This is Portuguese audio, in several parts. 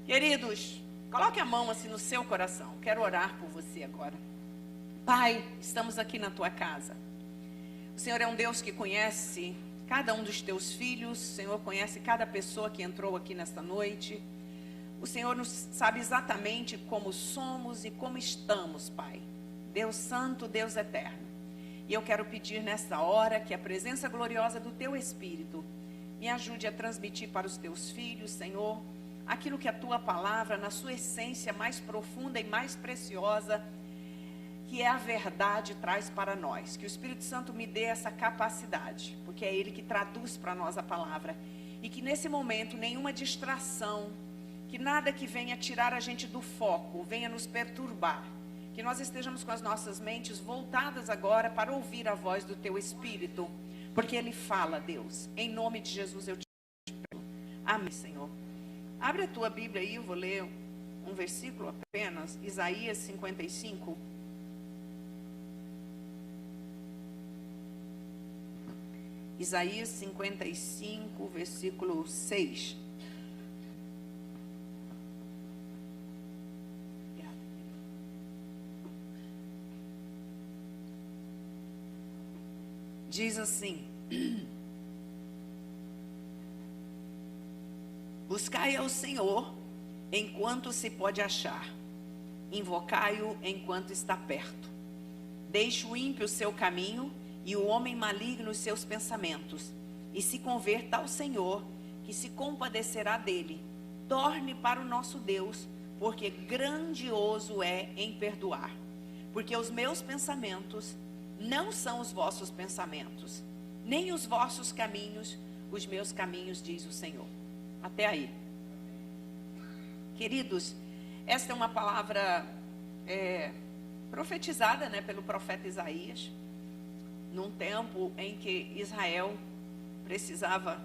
Queridos, coloque a mão assim no seu coração. Quero orar por você agora. Pai, estamos aqui na tua casa. O Senhor é um Deus que conhece cada um dos teus filhos. O Senhor conhece cada pessoa que entrou aqui nesta noite. O Senhor nos sabe exatamente como somos e como estamos, Pai. Deus Santo, Deus Eterno. E eu quero pedir nesta hora que a presença gloriosa do teu Espírito me ajude a transmitir para os teus filhos, Senhor, aquilo que a tua palavra, na sua essência mais profunda e mais preciosa, que é a verdade, traz para nós. Que o Espírito Santo me dê essa capacidade, porque é Ele que traduz para nós a palavra. E que nesse momento nenhuma distração, que nada que venha tirar a gente do foco, venha nos perturbar. Que nós estejamos com as nossas mentes voltadas agora para ouvir a voz do teu Espírito. Porque Ele fala, Deus. Em nome de Jesus eu te peço. Amém, Senhor. Abre a tua Bíblia aí, eu vou ler um versículo apenas. Isaías 55. Isaías 55, versículo 6. Diz assim: buscai ao Senhor enquanto se pode achar, invocai-o enquanto está perto. Deixe o ímpio o seu caminho e o homem maligno os seus pensamentos, e se converta ao Senhor, que se compadecerá dele. Torne para o nosso Deus, porque grandioso é em perdoar. Porque os meus pensamentos não são os vossos pensamentos, nem os vossos caminhos, os meus caminhos, diz o Senhor. Até aí. Queridos, esta é uma palavra profetizada, pelo profeta Isaías, num tempo em que Israel precisava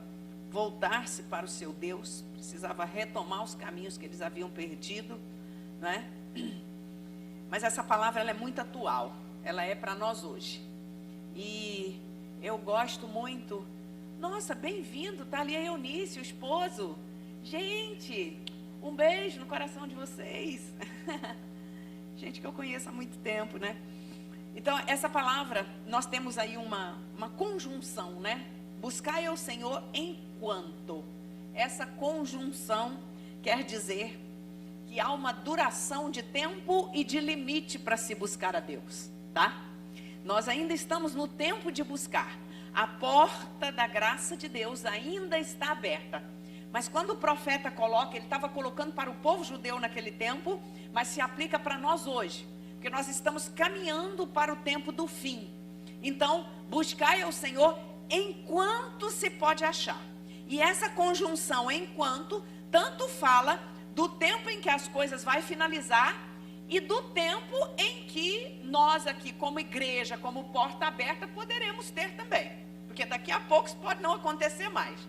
voltar-se para o seu Deus, precisava retomar os caminhos que eles haviam perdido, Mas essa palavra ela é muito atual, ela é para nós hoje. E eu gosto muito. Nossa, bem-vindo, tá ali a Eunice, o esposo. Gente, um beijo no coração de vocês. Gente que eu conheço há muito tempo, Então, essa palavra, nós temos aí uma conjunção, Buscai ao Senhor enquanto. Essa conjunção quer dizer que há uma duração de tempo e de limite para se buscar a Deus, tá? Nós ainda estamos no tempo de buscar. A porta da graça de Deus ainda está aberta. Mas quando o profeta coloca, ele estava colocando para o povo judeu naquele tempo, mas se aplica para nós hoje. Porque nós estamos caminhando para o tempo do fim. Então, buscai ao Senhor enquanto se pode achar. E essa conjunção enquanto, tanto fala do tempo em que as coisas vai finalizar e do tempo em que nós aqui como igreja, como porta aberta, poderemos ter também. Porque daqui a pouco isso pode não acontecer mais.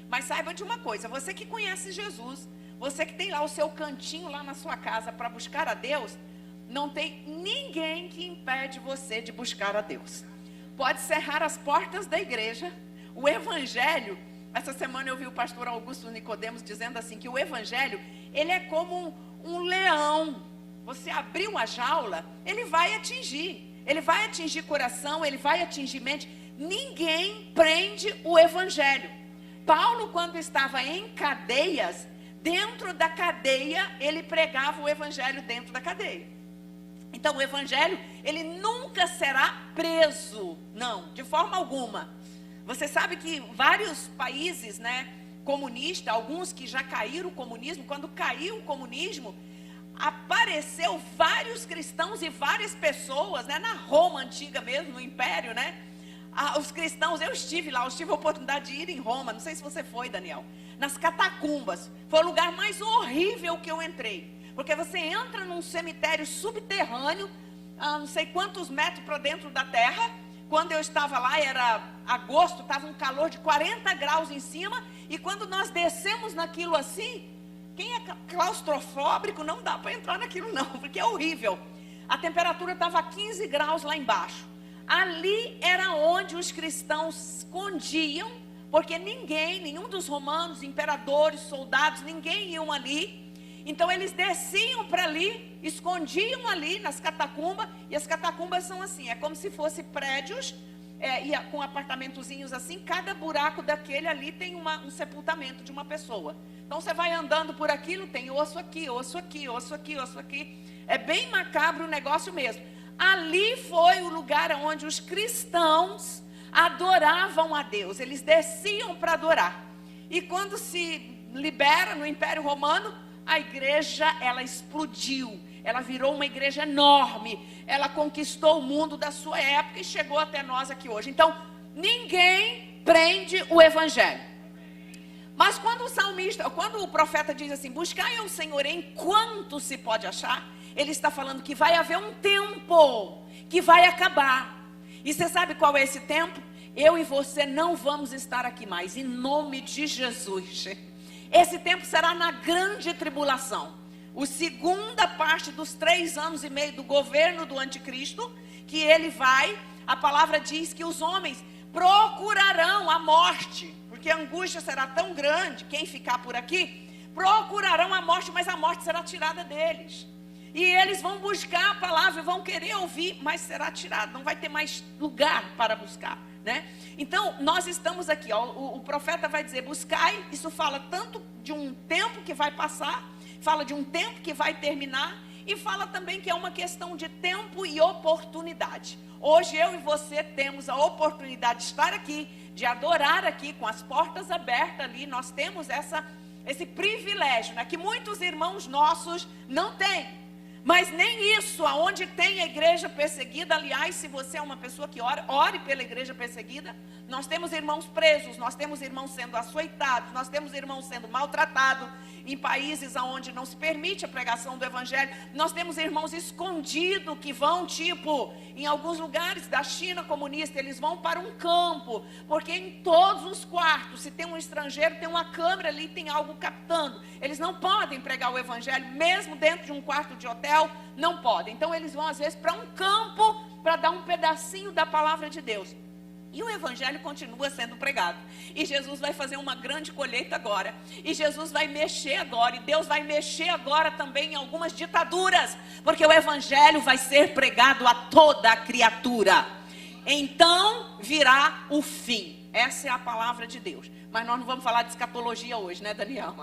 Mas saiba de uma coisa, você que conhece Jesus, você que tem lá o seu cantinho lá na sua casa para buscar a Deus, não tem ninguém que impede você de buscar a Deus. Pode cerrar as portas da igreja. O evangelho, essa semana eu vi o pastor Augusto Nicodemos dizendo assim, que o evangelho, ele é como um leão. Você abriu a jaula, ele vai atingir coração, ele vai atingir mente. Ninguém prende o evangelho. Paulo, quando estava em cadeias, dentro da cadeia, ele pregava o evangelho dentro da cadeia. Então o evangelho, ele nunca será preso, não, de forma alguma. Você sabe que vários países, comunistas, alguns que já caíram o comunismo, quando caiu o comunismo, apareceu vários cristãos e várias pessoas, na Roma antiga mesmo, no Império, os cristãos, eu tive lá, eu tive a oportunidade de ir em Roma, não sei se você foi, Daniel, nas catacumbas, foi o lugar mais horrível que eu entrei, porque você entra num cemitério subterrâneo, não sei quantos metros para dentro da terra. Quando eu estava lá, era agosto, estava um calor de 40 graus em cima, e quando nós descemos naquilo assim, quem é claustrofóbico não dá para entrar naquilo não, porque é horrível. A temperatura estava 15 graus lá embaixo. Ali era onde os cristãos escondiam, porque nenhum dos romanos, imperadores, soldados, ninguém iam ali. Então eles desciam para ali, escondiam ali nas catacumbas, e as catacumbas são assim, é como se fossem prédios, com apartamentozinhos assim, cada buraco daquele ali tem um sepultamento de uma pessoa. Então você vai andando por aquilo, tem osso aqui, osso aqui, osso aqui, osso aqui. É bem macabro o negócio mesmo. Ali foi o lugar onde os cristãos adoravam a Deus. Eles desciam para adorar. E quando se libera no Império Romano, a igreja, ela explodiu. Ela virou uma igreja enorme. Ela conquistou o mundo da sua época e chegou até nós aqui hoje. Então, ninguém prende o evangelho. Mas quando o profeta diz assim, buscai ao Senhor enquanto se pode achar, ele está falando que vai haver um tempo que vai acabar. E você sabe qual é esse tempo? Eu e você não vamos estar aqui mais, em nome de Jesus. Esse tempo será na grande tribulação. A segunda parte dos 3 anos e meio do governo do anticristo, que ele vai, a palavra diz que os homens procurarão a morte, porque a angústia será tão grande, quem ficar por aqui, procurarão a morte, mas a morte será tirada deles. E eles vão buscar a palavra, vão querer ouvir, mas será tirado, não vai ter mais lugar para buscar, né? Então, nós estamos aqui, ó, o profeta vai dizer, buscai, isso fala tanto de um tempo que vai passar, fala de um tempo que vai terminar, e fala também que é uma questão de tempo e oportunidade. Hoje eu e você temos a oportunidade de estar aqui, de adorar aqui, com as portas abertas ali, nós temos esse privilégio, né, que muitos irmãos nossos não têm. Mas nem isso, aonde tem a igreja perseguida, aliás, se você é uma pessoa que ore pela igreja perseguida, nós temos irmãos presos, nós temos irmãos sendo açoitados, nós temos irmãos sendo maltratados em países onde não se permite a pregação do evangelho, nós temos irmãos escondidos que vão, em alguns lugares da China comunista, eles vão para um campo, porque em todos os quartos, se tem um estrangeiro, tem uma câmera ali, tem algo captando, eles não podem pregar o evangelho, mesmo dentro de um quarto de hotel, não podem. Então eles vão às vezes para um campo para dar um pedacinho da palavra de Deus. E o evangelho continua sendo pregado. E Jesus vai fazer uma grande colheita agora. E Jesus vai mexer agora. E Deus vai mexer agora também em algumas ditaduras. Porque o evangelho vai ser pregado a toda a criatura. Então virá o fim. Essa é a palavra de Deus. Mas nós não vamos falar de escatologia hoje, né, Daniel?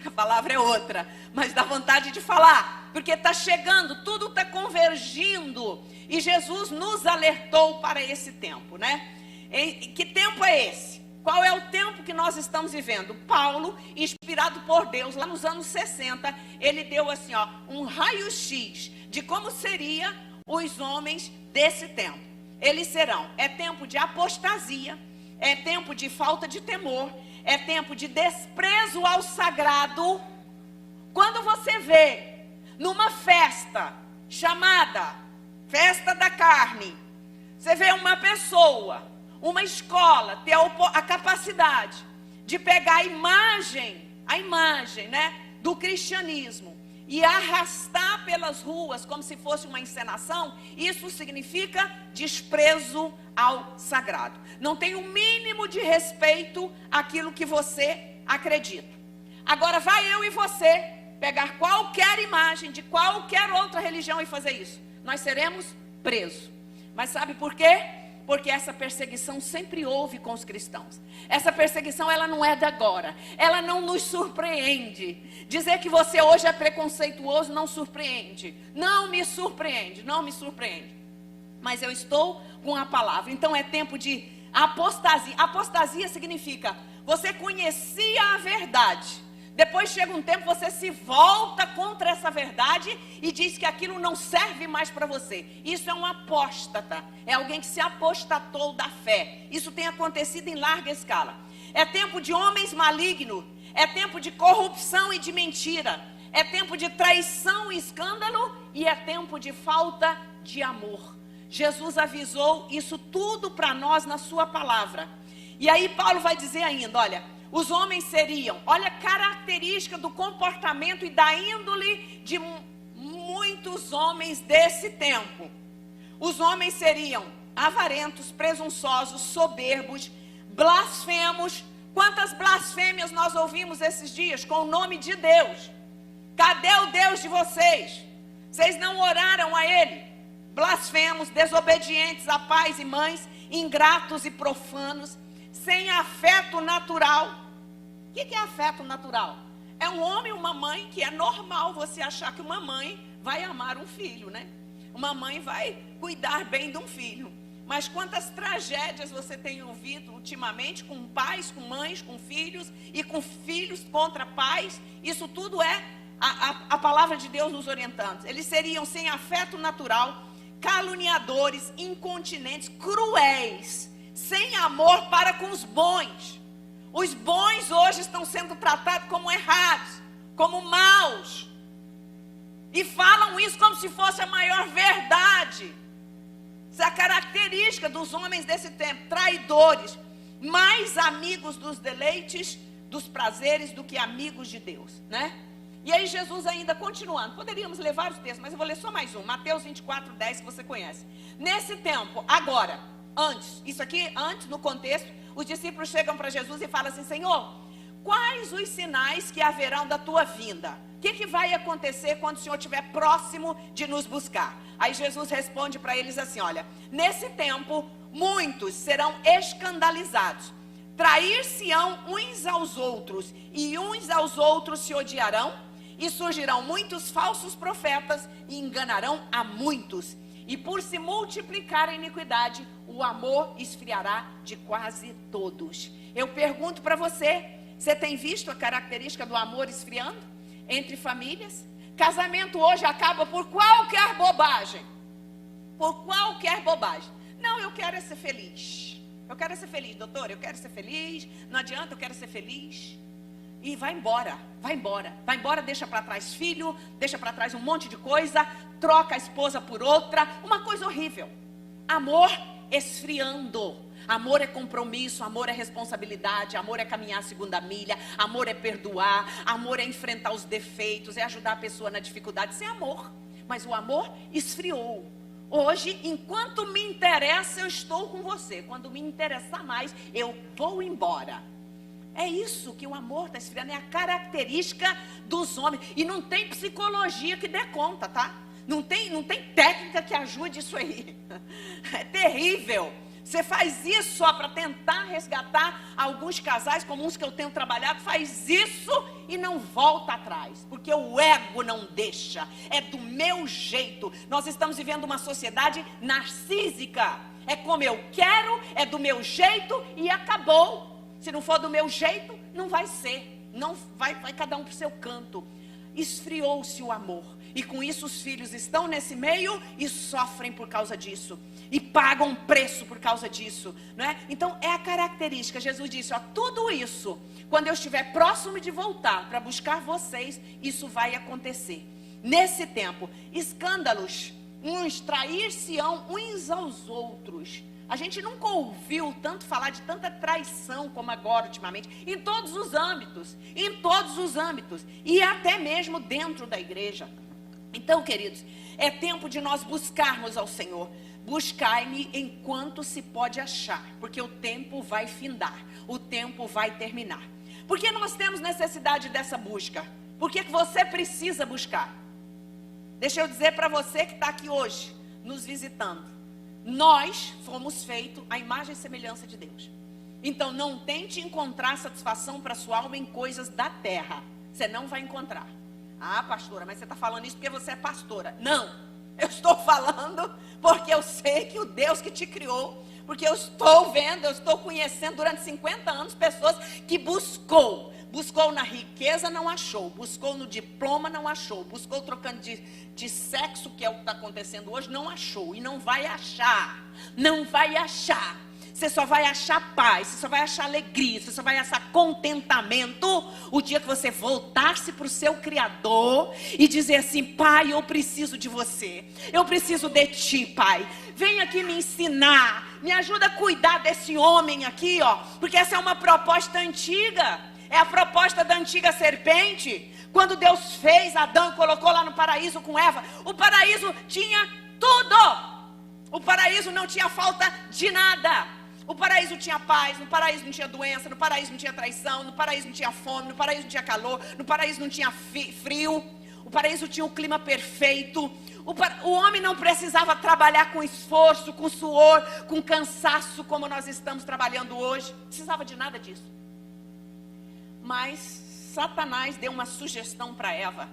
A palavra é outra, mas dá vontade de falar, porque está chegando, tudo está convergindo, e Jesus nos alertou para esse tempo, né? Que tempo é esse? Qual é o tempo que nós estamos vivendo? Paulo, inspirado por Deus, lá nos anos 60, ele deu assim, ó, um raio-x de como seriam os homens desse tempo. Eles serão, é tempo de apostasia, é tempo de falta de temor, é tempo de desprezo ao sagrado. Quando você vê numa festa chamada Festa da Carne, você vê uma pessoa, uma escola, ter a capacidade de pegar a imagem, né, do cristianismo e arrastar pelas ruas como se fosse uma encenação, isso significa desprezo ao sagrado. Não tem o mínimo de respeito àquilo que você acredita. Agora vai eu e você pegar qualquer imagem de qualquer outra religião e fazer isso. Nós seremos presos. Mas sabe por quê? Porque essa perseguição sempre houve com os cristãos. Essa perseguição, ela não é de agora. Ela não nos surpreende. Dizer que você hoje é preconceituoso não surpreende. Não me surpreende, não me surpreende. Mas eu estou com a palavra. Então é tempo de apostasia. Apostasia significa, você conhecia a verdade. Depois chega um tempo, você se volta contra essa verdade e diz que aquilo não serve mais para você. Isso é um apóstata. É alguém que se apostatou da fé. Isso tem acontecido em larga escala. É tempo de homens malignos. É tempo de corrupção e de mentira. É tempo de traição e escândalo. E é tempo de falta de amor. Jesus avisou isso tudo para nós na sua palavra. E aí Paulo vai dizer ainda, olha, os homens seriam, olha a característica do comportamento e da índole de muitos homens desse tempo. Os homens seriam avarentos, presunçosos, soberbos, blasfemos. Quantas blasfêmias nós ouvimos esses dias com o nome de Deus? cadê o Deus de vocês? Vocês não oraram a Ele. Blasfemos, desobedientes a pais e mães, ingratos e profanos, sem afeto natural. O que é afeto natural? É um homem e uma mãe, que é normal você achar que uma mãe vai amar um filho, né? Uma mãe vai cuidar bem de um filho. Mas quantas tragédias você tem ouvido ultimamente com pais, com mães, com filhos e com filhos contra pais? Isso tudo é a palavra de Deus nos orientando. Eles seriam sem afeto natural, caluniadores, incontinentes, cruéis, sem amor para com os bons. Os bons hoje estão sendo tratados como errados, como maus. E falam isso como se fosse a maior verdade. Essa é a característica dos homens desse tempo. Traidores, mais amigos dos deleites, dos prazeres, do que amigos de Deus, né? E aí Jesus ainda continuando. Poderíamos ler vários textos, mas eu vou ler só mais um. Mateus 24:10, que você conhece. Nesse tempo, agora, antes, isso aqui, antes, no contexto, os discípulos chegam para Jesus e falam assim: Senhor, quais os sinais que haverão da tua vinda? O que vai acontecer quando o Senhor estiver próximo de nos buscar? Aí Jesus responde para eles assim: olha, nesse tempo, muitos serão escandalizados, trair-se-ão uns aos outros, e uns aos outros se odiarão, e surgirão muitos falsos profetas, e enganarão a muitos. E por se multiplicar a iniquidade, o amor esfriará de quase todos. Eu pergunto para você, você tem visto a característica do amor esfriando entre famílias? Casamento hoje acaba por qualquer bobagem. Por qualquer bobagem. Não, eu quero é ser feliz. Eu quero é ser feliz, doutor, eu quero ser feliz. Não adianta, eu quero ser feliz. E vai embora, vai embora. Vai embora, deixa para trás filho, deixa para trás um monte de coisa, troca a esposa por outra. Uma coisa horrível. Amor esfriando. Amor é compromisso, amor é responsabilidade, amor é caminhar a segunda milha, amor é perdoar, amor é enfrentar os defeitos, é ajudar a pessoa na dificuldade. Isso é amor. Mas o amor esfriou. Hoje, enquanto me interessa, eu estou com você. Quando me interessar mais, eu vou embora. É isso que o amor está esfriando, é a característica dos homens. E não tem psicologia que dê conta, tá? Não tem técnica que ajude isso aí. É terrível. Você faz isso só para tentar resgatar alguns casais, como uns que eu tenho trabalhado, faz isso e não volta atrás, porque o ego não deixa, é do meu jeito. Nós estamos vivendo uma sociedade narcísica, é como eu quero, é do meu jeito e acabou. Se não for do meu jeito, não vai ser, não vai cada um para o seu canto. Esfriou-se o amor, e com isso os filhos estão nesse meio e sofrem por causa disso, e pagam um preço por causa disso, não é? Então é a característica. Jesus disse, ó, tudo isso, quando eu estiver próximo de voltar para buscar vocês, isso vai acontecer. Nesse tempo, escândalos, uns trair-se-ão uns aos outros. A gente nunca ouviu tanto falar de tanta traição como agora ultimamente, em todos os âmbitos, e até mesmo dentro da igreja. Então, queridos, é tempo de nós buscarmos ao Senhor. Buscai-me enquanto se pode achar, porque o tempo vai findar, o tempo vai terminar. Por que nós temos necessidade dessa busca? Por que você precisa buscar? Deixa eu dizer para você que está aqui hoje, nos visitando. Nós fomos feitos à imagem e semelhança de Deus. Então não tente encontrar satisfação para sua alma em coisas da terra. Você não vai encontrar. Ah, pastora, mas você está falando isso porque você é pastora. Não, eu estou falando porque eu sei que o Deus que te criou, porque eu estou vendo, eu estou conhecendo durante 50 anos pessoas que buscou na riqueza, não achou, buscou no diploma, não achou, buscou trocando de sexo, que é o que está acontecendo hoje, não achou, e não vai achar, você só vai achar paz, você só vai achar alegria, você só vai achar contentamento o dia que você voltar-se para o seu Criador e dizer assim, Pai, eu preciso de você, eu preciso de ti, Pai, vem aqui me ensinar, me ajuda a cuidar desse homem aqui, ó, porque essa é uma proposta antiga. É a proposta da antiga serpente. Quando Deus fez Adão e colocou lá no paraíso com Eva, o paraíso tinha tudo. O paraíso não tinha falta de nada. O paraíso tinha paz, no paraíso não tinha doença, no paraíso não tinha traição, no paraíso não tinha fome, no paraíso não tinha calor, no paraíso não tinha frio. O paraíso tinha o clima perfeito. O homem não precisava trabalhar com esforço, com suor, com cansaço, como nós estamos trabalhando hoje. Não precisava de nada disso. Mas Satanás deu uma sugestão para Eva.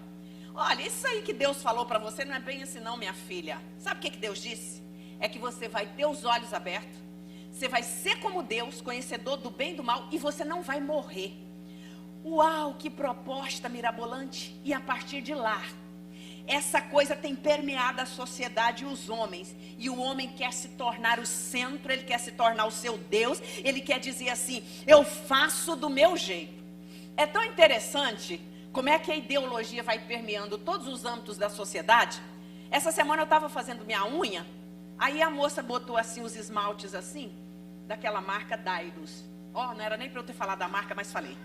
Olha, isso aí que Deus falou para você não é bem assim não, minha filha. Sabe o que Deus disse? É que você vai ter os olhos abertos. Você vai ser como Deus, conhecedor do bem e do mal, e você não vai morrer. Uau, que proposta mirabolante. E a partir de lá, essa coisa tem permeado a sociedade e os homens. E o homem quer se tornar o centro, ele quer se tornar o seu Deus. Ele quer dizer assim, eu faço do meu jeito. É tão interessante como é que a ideologia vai permeando todos os âmbitos da sociedade. Essa semana eu estava fazendo minha unha. Aí a moça botou assim os esmaltes assim, daquela marca Daidos. Ó, não era nem para eu ter falado da marca, mas falei.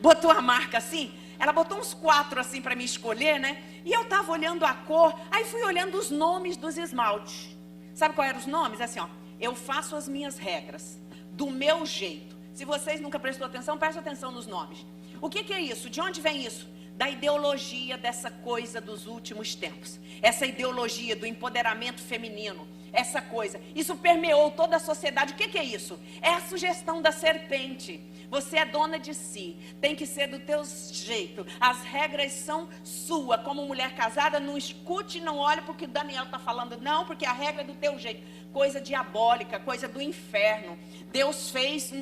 Botou a marca assim, ela botou uns 4 assim para me escolher, né? E eu estava olhando a cor, aí fui olhando os nomes dos esmaltes. Sabe qual eram os nomes? Assim, ó, eu faço as minhas regras, do meu jeito. Se vocês nunca prestou atenção, prestem atenção nos nomes. O que é isso? De onde vem isso? Da ideologia dessa coisa dos últimos tempos. Essa ideologia do empoderamento feminino. Essa coisa, isso permeou toda a sociedade. O que é isso? É a sugestão da serpente. Você é dona de si, tem que ser do teu jeito, as regras são suas. Como mulher casada, não escute, não olhe porque o Daniel está falando, não, porque a regra é do teu jeito. Coisa diabólica, coisa do inferno. Deus fez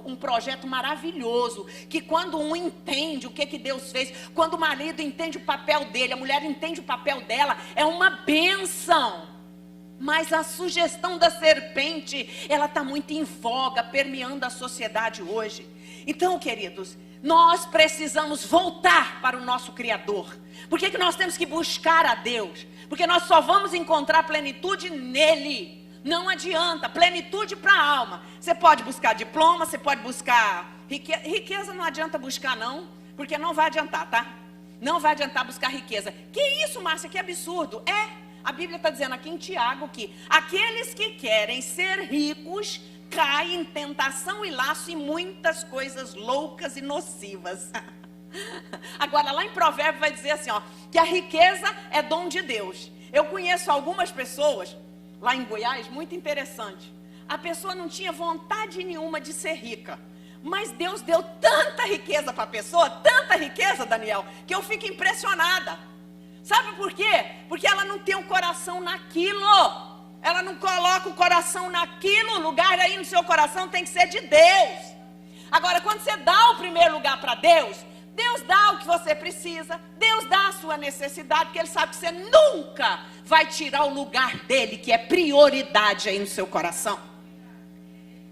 um projeto maravilhoso, que quando um entende o que Deus fez, quando o marido entende o papel dele, a mulher entende o papel dela, é uma bênção. Mas a sugestão da serpente, ela está muito em voga, permeando a sociedade hoje. Então, queridos, nós precisamos voltar para o nosso Criador. Por que nós temos que buscar a Deus? Porque nós só vamos encontrar plenitude nele. Não adianta, plenitude para a alma. Você pode buscar diploma, você pode buscar riqueza. Riqueza não adianta buscar não, porque não vai adiantar, tá? Não vai adiantar buscar riqueza. Que isso, Márcia, que absurdo. A Bíblia está dizendo aqui em Tiago que aqueles que querem ser ricos caem em tentação e laço e muitas coisas loucas e nocivas. Agora lá em Provérbios vai dizer assim, ó, que a riqueza é dom de Deus. Eu conheço algumas pessoas lá em Goiás, muito interessante. A pessoa não tinha vontade nenhuma de ser rica, mas Deus deu tanta riqueza para a pessoa, tanta riqueza, Daniel, que eu fico impressionada. Sabe por quê? Porque ela não tem o coração naquilo. Ela não coloca o coração naquilo. O lugar aí no seu coração tem que ser de Deus. Agora, quando você dá o primeiro lugar para Deus, Deus dá o que você precisa. Deus dá a sua necessidade, porque Ele sabe que você nunca vai tirar o lugar dele, que é prioridade aí no seu coração.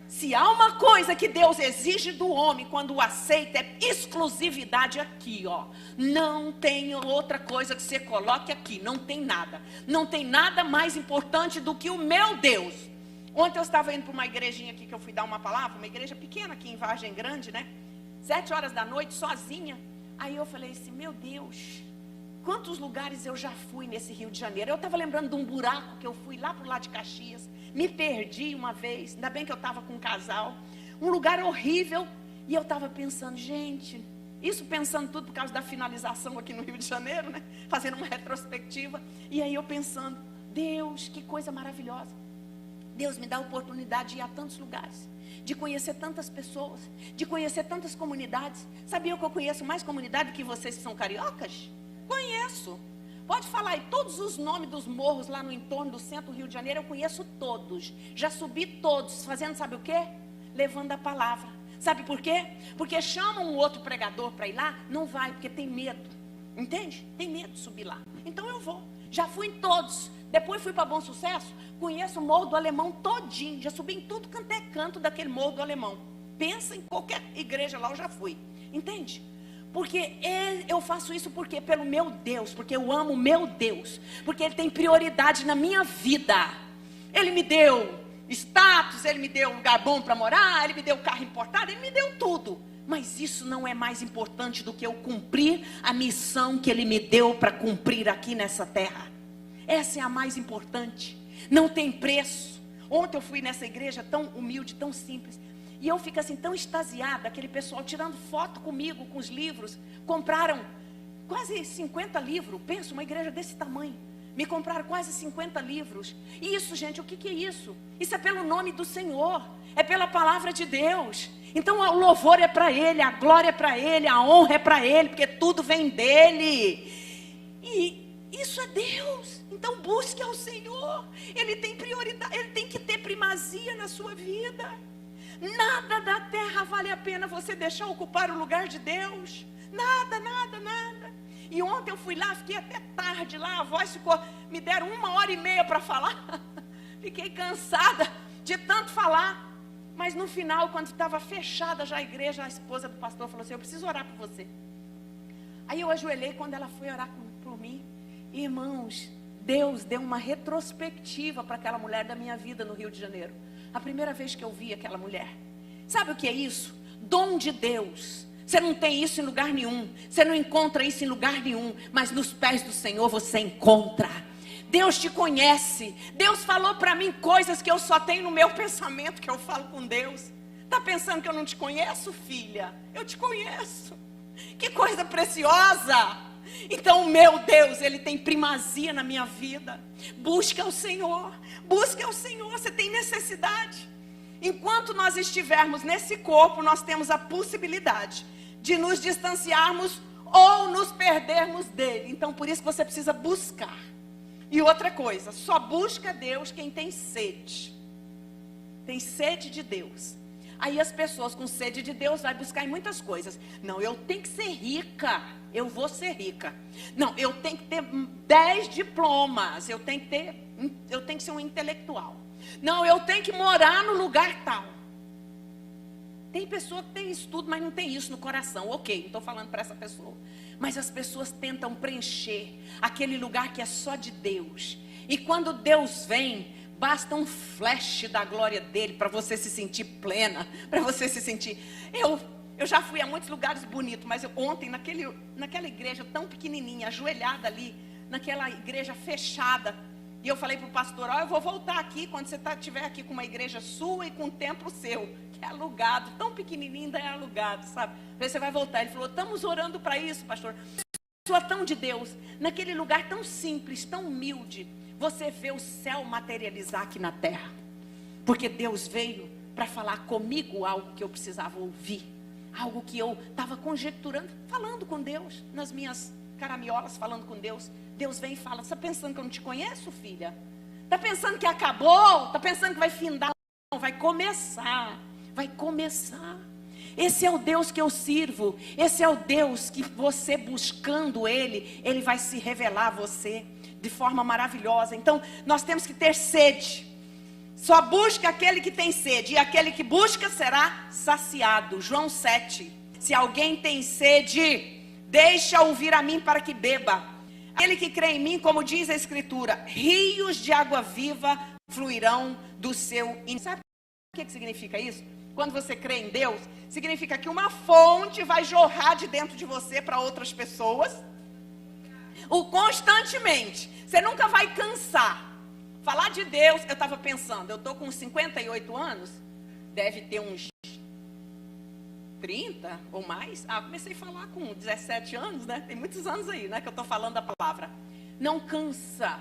Se há uma coisa que Deus exige do homem quando o aceita, é exclusividade aqui, ó. Não tem outra coisa que você coloque aqui, não tem nada. Não tem nada mais importante do que o meu Deus. Ontem eu estava indo para uma igrejinha aqui que eu fui dar uma palavra, uma igreja pequena aqui em Vargem Grande, né? 7 horas da noite, sozinha. Aí eu falei assim, meu Deus, quantos lugares eu já fui nesse Rio de Janeiro. Eu estava lembrando de um buraco que eu fui lá para o lado de Caxias. Me perdi uma vez, ainda bem que eu estava com um casal. Um lugar horrível. E eu estava pensando, gente, isso pensando tudo por causa da finalização aqui no Rio de Janeiro, né? Fazendo uma retrospectiva. E aí eu pensando, Deus, que coisa maravilhosa. Deus me dá a oportunidade de ir a tantos lugares, de conhecer tantas pessoas, de conhecer tantas comunidades. Sabia que eu conheço mais comunidade do que vocês que são cariocas? Conheço. Pode falar aí, todos os nomes dos morros lá no entorno do centro do Rio de Janeiro, eu conheço todos. Já subi todos, fazendo sabe o quê? Levando a palavra. Sabe por quê? Porque chamam um outro pregador para ir lá, não vai, porque tem medo. Entende? Tem medo de subir lá. Então eu vou. Já fui em todos. Depois fui para Bom Sucesso, conheço o Morro do Alemão todinho. Já subi em tudo quanto é canto daquele Morro do Alemão. Pensa em qualquer igreja lá, eu já fui. Entende? Porque eu faço isso porque pelo meu Deus, porque eu amo o meu Deus, porque Ele tem prioridade na minha vida. Ele me deu status, Ele me deu um lugar bom para morar, Ele me deu carro importado, Ele me deu tudo. Mas isso não é mais importante do que eu cumprir a missão que Ele me deu para cumprir aqui nessa terra. Essa é a mais importante. Não tem preço. Ontem eu fui nessa igreja tão humilde, tão simples. E eu fico assim tão extasiada, aquele pessoal tirando foto comigo, com os livros. Compraram quase 50 livros. Pensa, uma igreja desse tamanho. Me compraram quase 50 livros. E isso, gente, o que é isso? Isso é pelo nome do Senhor. É pela palavra de Deus. Então o louvor é para Ele, a glória é para Ele, a honra é para Ele, porque tudo vem dEle. E isso é Deus. Então busque ao Senhor. Ele tem prioridade, Ele tem que ter primazia na sua vida. Nada da terra vale a pena você deixar ocupar o lugar de Deus. Nada, nada, nada. E ontem eu fui lá, fiquei até tarde lá, a voz ficou, me deram 1h30 para falar. Fiquei cansada de tanto falar. Mas no final, quando estava fechada já a igreja, a esposa do pastor falou assim: eu preciso orar por você. Aí eu ajoelhei. Quando ela foi orar por mim, irmãos, Deus deu uma retrospectiva para aquela mulher da minha vida no Rio de Janeiro. A primeira vez que eu vi aquela mulher. Sabe o que é isso? Dom de Deus. Você não tem isso em lugar nenhum. Você não encontra isso em lugar nenhum. Mas nos pés do Senhor você encontra. Deus te conhece. Deus falou para mim coisas que eu só tenho no meu pensamento, que eu falo com Deus. Está pensando que eu não te conheço, filha? Eu te conheço. Que coisa preciosa. Então o meu Deus, Ele tem primazia na minha vida. Busque ao Senhor. Busque ao Senhor. Você tem necessidade. Enquanto nós estivermos nesse corpo, nós temos a possibilidade de nos distanciarmos ou nos perdermos dele. Então por isso que você precisa buscar. E outra coisa, só busca Deus quem tem sede. Tem sede de Deus. Aí as pessoas com sede de Deus vai buscar em muitas coisas. Não, eu tenho que ser rica. Eu vou ser rica. Não, eu tenho que ter 10 diplomas. Eu tenho que ser um intelectual. Não, eu tenho que morar no lugar tal. Tem pessoa que tem isso tudo, mas não tem isso no coração. Ok, não estou falando para essa pessoa. Mas as pessoas tentam preencher aquele lugar que é só de Deus. E quando Deus vem, basta um flash da glória dele para você se sentir plena. Para você se sentir... Eu já fui a muitos lugares bonitos, mas ontem naquela igreja tão pequenininha, ajoelhada ali, naquela igreja fechada. E eu falei para o pastor: eu vou voltar aqui quando você estiver aqui com uma igreja sua e com um templo seu, que é alugado, tão pequenininho, ainda é alugado, sabe? Você vai voltar. Ele falou: estamos orando para isso, pastor. Pessoa tão de Deus, naquele lugar tão simples, tão humilde, você vê o céu materializar aqui na terra. Porque Deus veio para falar comigo algo que eu precisava ouvir. Algo que eu estava conjecturando, falando com Deus, nas minhas caramiolas, falando com Deus. Deus vem e fala: está pensando que eu não te conheço, filha? Está pensando que acabou? Está pensando que vai findar? Não, vai começar. Vai começar. Esse é o Deus que eu sirvo. Esse é o Deus que você buscando Ele vai se revelar a você de forma maravilhosa. Então nós temos que ter sede. Só busca aquele que tem sede, e aquele que busca será saciado. João 7. Se alguém tem sede, deixa ouvir a mim para que beba. Aquele que crê em mim, como diz a Escritura, rios de água viva fluirão do seu íntimo. Sabe o que significa isso? Quando você crê em Deus, significa que uma fonte vai jorrar de dentro de você para outras pessoas. Constantemente. Você nunca vai cansar. Falar de Deus, eu estava pensando, eu estou com 58 anos, deve ter uns 30 ou mais. Comecei a falar com 17 anos, né? Tem muitos anos aí, né, que eu estou falando da palavra. Não cansa,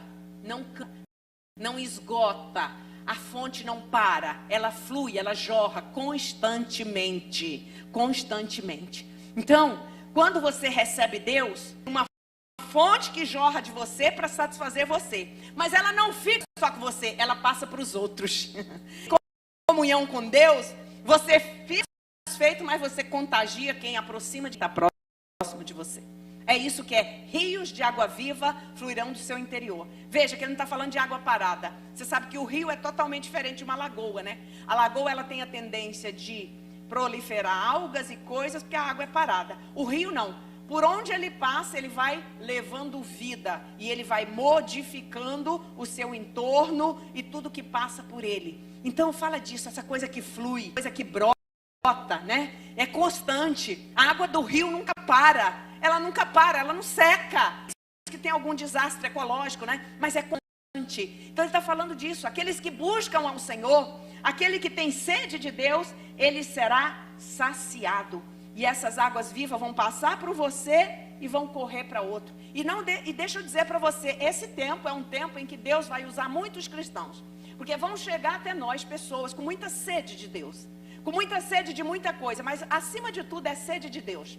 não esgota, a fonte não para, ela flui, ela jorra constantemente, constantemente. Então, quando você recebe Deus, uma fonte que jorra de você para satisfazer você, mas ela não fica só com você, ela passa para os outros. Com comunhão com Deus, você fica satisfeito, mas você contagia quem aproxima de estar próximo de você. É isso que é: rios de água viva fluirão do seu interior. Veja que ele não está falando de água parada. Você sabe que o rio é totalmente diferente de uma lagoa, né? A lagoa, ela tem a tendência de proliferar algas e coisas, porque a água é parada. O rio não. Por onde ele passa, ele vai levando vida. E ele vai modificando o seu entorno e tudo que passa por ele. Então fala disso, essa coisa que flui, coisa que brota, né? É constante. A água do rio nunca para. Ela nunca para, ela não seca. Que tem algum desastre ecológico, né? Mas é constante. Então ele está falando disso. Aqueles que buscam ao Senhor, aquele que tem sede de Deus, ele será saciado. E essas águas vivas vão passar por você e vão correr para outro. E deixa eu dizer para você, esse tempo é um tempo em que Deus vai usar muitos cristãos. Porque vão chegar até nós pessoas com muita sede de Deus. Com muita sede de muita coisa. Mas acima de tudo é sede de Deus.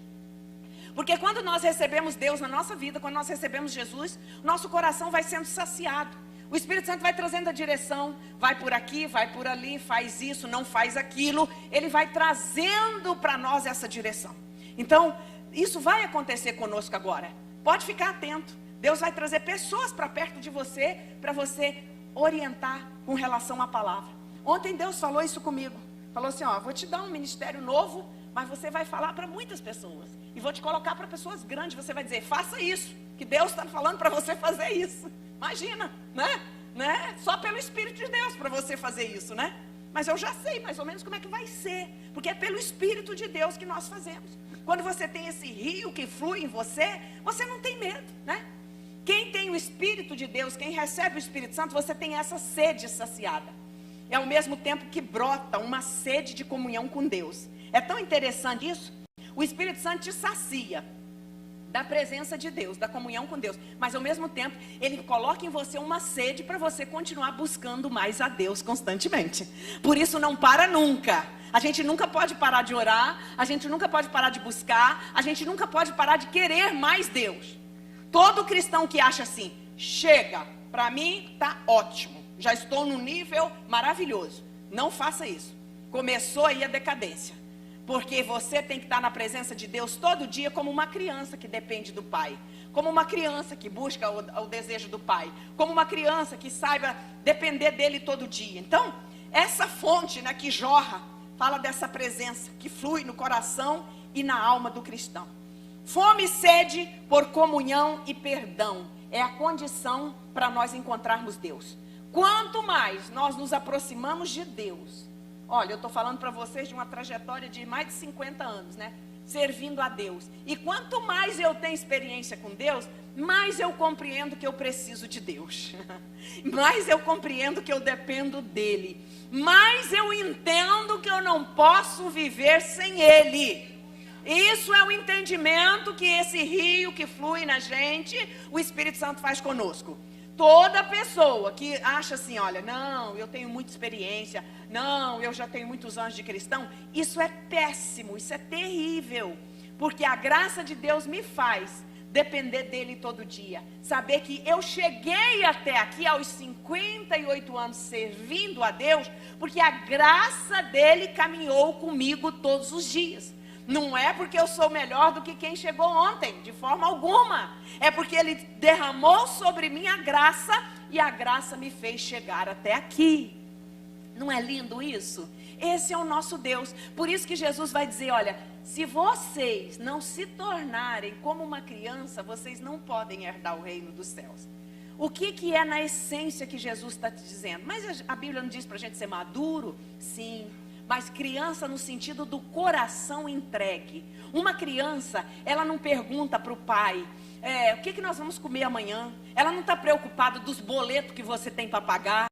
Porque quando nós recebemos Deus na nossa vida, quando nós recebemos Jesus, nosso coração vai sendo saciado. O Espírito Santo vai trazendo a direção, vai por aqui, vai por ali, faz isso, não faz aquilo. Ele vai trazendo para nós essa direção. Então, isso vai acontecer conosco agora. Pode ficar atento. Deus vai trazer pessoas para perto de você, para você orientar com relação à palavra. Ontem Deus falou isso comigo. Falou assim, ó, vou te dar um ministério novo, mas você vai falar para muitas pessoas. E vou te colocar para pessoas grandes. Você vai dizer, faça isso, que Deus está falando para você fazer isso. Imagina, né? Só pelo Espírito de Deus para você fazer isso, né? Mas eu já sei mais ou menos como é que vai ser. Porque é pelo Espírito de Deus que nós fazemos. Quando você tem esse rio que flui em você, você não tem medo, né? Quem tem o Espírito de Deus, quem recebe o Espírito Santo, você tem essa sede saciada. É ao mesmo tempo que brota uma sede de comunhão com Deus. É tão interessante isso. O Espírito Santo te sacia da presença de Deus, da comunhão com Deus. Mas ao mesmo tempo, Ele coloca em você uma sede para você continuar buscando mais a Deus constantemente. Por isso não para nunca. A gente nunca pode parar de orar. A gente nunca pode parar de buscar. A gente nunca pode parar de querer mais Deus. Todo cristão que acha assim, chega, para mim está ótimo. Já estou num nível maravilhoso. Não faça isso. Começou aí a decadência. Porque você tem que estar na presença de Deus todo dia como uma criança que depende do Pai. Como uma criança que busca o desejo do Pai. Como uma criança que saiba depender dele todo dia. Então, essa fonte, né, que jorra, fala dessa presença que flui no coração e na alma do cristão. Fome e sede por comunhão e perdão. É a condição para nós encontrarmos Deus. Quanto mais nós nos aproximamos de Deus. Olha, eu estou falando para vocês de uma trajetória de mais de 50 anos, né? Servindo a Deus. E quanto mais eu tenho experiência com Deus, mais eu compreendo que eu preciso de Deus. Mais eu compreendo que eu dependo dEle. Mais eu entendo que eu não posso viver sem Ele. Isso é o entendimento que esse rio que flui na gente, o Espírito Santo faz conosco. Toda pessoa que acha assim, olha, não, eu tenho muita experiência, não, eu já tenho muitos anos de cristão, isso é péssimo, isso é terrível, porque a graça de Deus me faz depender dele todo dia, saber que eu cheguei até aqui aos 58 anos servindo a Deus, porque a graça dele caminhou comigo todos os dias. Não é porque eu sou melhor do que quem chegou ontem, de forma alguma. É porque Ele derramou sobre mim a graça e a graça me fez chegar até aqui. Não é lindo isso? Esse é o nosso Deus. Por isso que Jesus vai dizer, olha, se vocês não se tornarem como uma criança, vocês não podem herdar o reino dos céus. O que é na essência que Jesus está te dizendo? Mas a Bíblia não diz para a gente ser maduro? Sim. Mas criança no sentido do coração entregue. Uma criança, ela não pergunta para o pai, o que nós vamos comer amanhã? Ela não está preocupada dos boletos que você tem para pagar.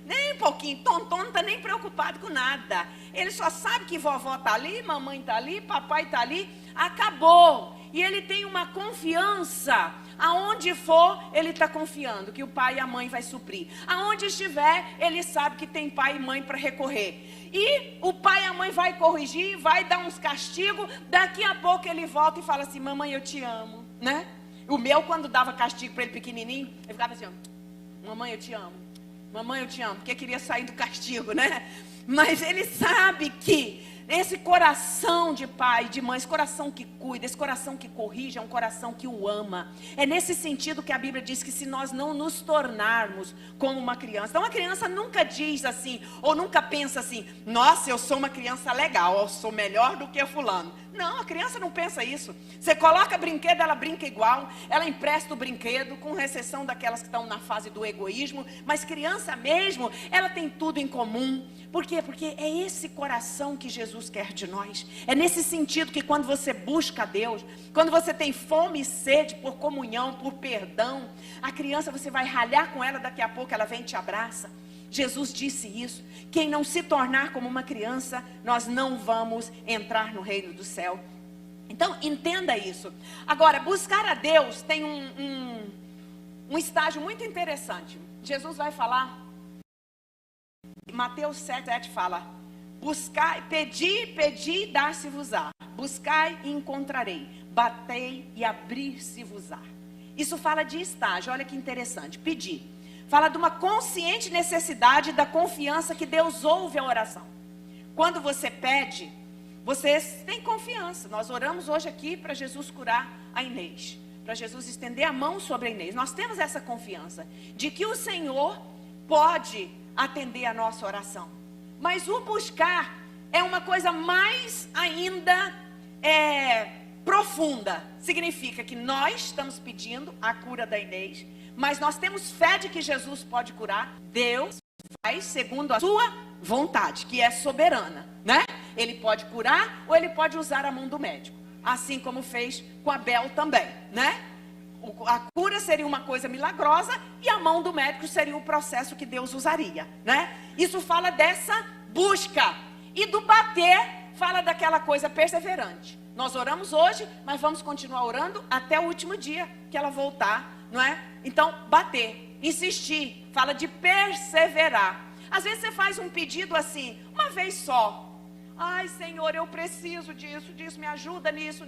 Nem um pouquinho, Tonton não está nem preocupado com nada. Ele só sabe que vovó está ali, mamãe está ali, papai está ali, acabou. E ele tem uma confiança. Aonde for, ele está confiando que o pai e a mãe vai suprir. Aonde estiver, ele sabe que tem pai e mãe para recorrer. E o pai e a mãe vai corrigir, vai dar uns castigos. Daqui a pouco ele volta e fala assim, mamãe, eu te amo, né? O meu, quando dava castigo para ele pequenininho, ele ficava assim, mamãe, eu te amo. Mamãe, eu te amo, porque queria sair do castigo, né? Mas ele sabe que esse coração de pai, de mãe, esse coração que cuida, esse coração que corrige, é um coração que o ama. É nesse sentido que a Bíblia diz que se nós não nos tornarmos como uma criança. Então a criança nunca diz assim, ou nunca pensa assim, nossa, eu sou uma criança legal, eu sou melhor do que fulano. Não, a criança não pensa isso. Você coloca brinquedo, ela brinca igual, ela empresta o brinquedo, com exceção daquelas que estão na fase do egoísmo, mas criança mesmo, ela tem tudo em comum. Por quê? Porque é esse coração que Jesus quer de nós. É nesse sentido que quando você busca a Deus, quando você tem fome e sede por comunhão, por perdão, a criança você vai ralhar com ela, daqui a pouco ela vem e te abraça. Jesus disse isso, quem não se tornar como uma criança, nós não vamos entrar no reino do céu. Então, entenda isso. Agora, buscar a Deus tem um estágio muito interessante. Jesus vai falar, Mateus 7 fala, buscai, pedi, dar-se-vos-á. Buscai e encontrarei. Batei e abrir-se-vos-á. Isso fala de estágio, olha que interessante. Pedir. Fala de uma consciente necessidade da confiança que Deus ouve a oração. Quando você pede, você tem confiança. Nós oramos hoje aqui para Jesus curar a Inês. Para Jesus estender a mão sobre a Inês. Nós temos essa confiança de que o Senhor pode atender a nossa oração. Mas o buscar é uma coisa mais ainda profunda. Significa que nós estamos pedindo a cura da Inês, mas nós temos fé de que Jesus pode curar. Deus faz segundo a sua vontade, que é soberana, né? Ele pode curar ou ele pode usar a mão do médico, assim como fez com Abel também, né? A cura seria uma coisa milagrosa e a mão do médico seria o processo que Deus usaria, né? Isso fala dessa busca. E do bater, fala daquela coisa perseverante. Nós oramos hoje, mas vamos continuar orando até o último dia que ela voltar, não é? Então, bater, insistir, fala de perseverar. Às vezes você faz um pedido assim, uma vez só. Ai, Senhor, eu preciso disso, me ajuda nisso.